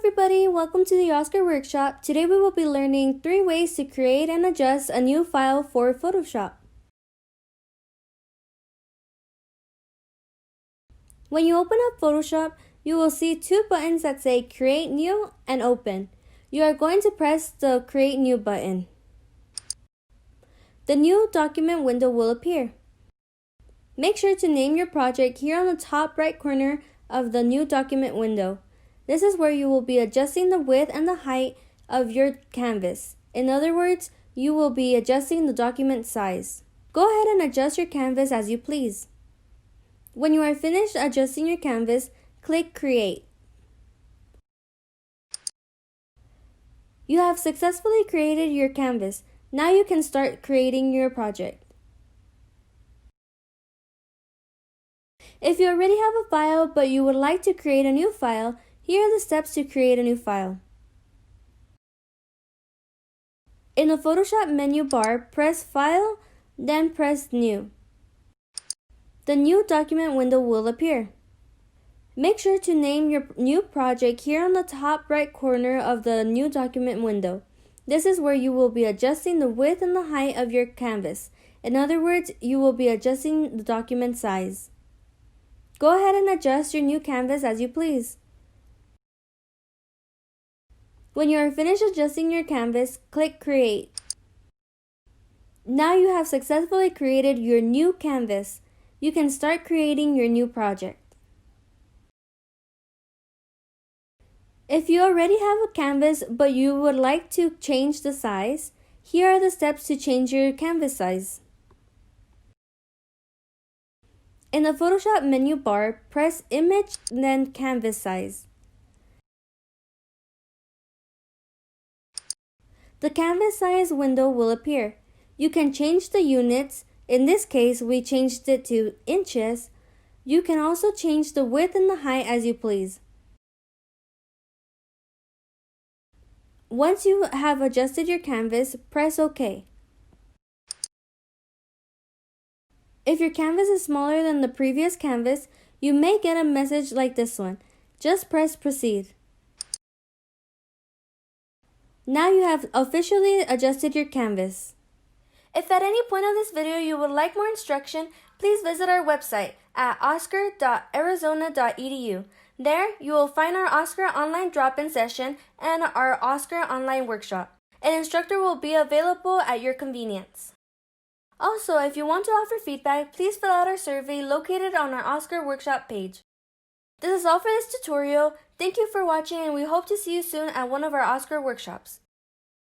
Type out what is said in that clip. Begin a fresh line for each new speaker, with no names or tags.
everybody, welcome to the Oscar Workshop. Today we will be learning 3 ways to create and adjust a new file for Photoshop. When you open up Photoshop, you will see 2 buttons that say Create New and Open. You are going to press the Create New button. The new document window will appear. Make sure to name your project here on the top right corner of the new document window. This is where you will be adjusting the width and the height of your canvas. In other words, you will be adjusting the document size. Go ahead and adjust your canvas as you please. When you are finished adjusting your canvas, click Create. You have successfully created your canvas. Now you can start creating your project. If you already have a file but you would like to create a new file, here are the steps to create a new file. In the Photoshop menu bar, press File, then press New. The new document window will appear. Make sure to name your new project here on the top right corner of the new document window. This is where you will be adjusting the width and the height of your canvas. In other words, you will be adjusting the document size. Go ahead and adjust your new canvas as you please. When you are finished adjusting your canvas, click Create. Now you have successfully created your new canvas. You can start creating your new project. If you already have a canvas but you would like to change the size, here are the steps to change your canvas size. In the Photoshop menu bar, press Image, then Canvas Size. The canvas size window will appear. You can change the units. In this case, we changed it to inches. You can also change the width and the height as you please. Once you have adjusted your canvas, press OK. If your canvas is smaller than the previous canvas, you may get a message like this one. Just press Proceed. Now you have officially adjusted your canvas. If at any point of this video you would like more instruction, please visit our website at oscar.arizona.edu. There, you will find our Oscar Online drop-in session and our Oscar Online workshop. An instructor will be available at your convenience. Also, if you want to offer feedback, please fill out our survey located on our Oscar Workshop page. This is all for this tutorial. Thank you for watching and we hope to see you soon at one of our Oscar workshops.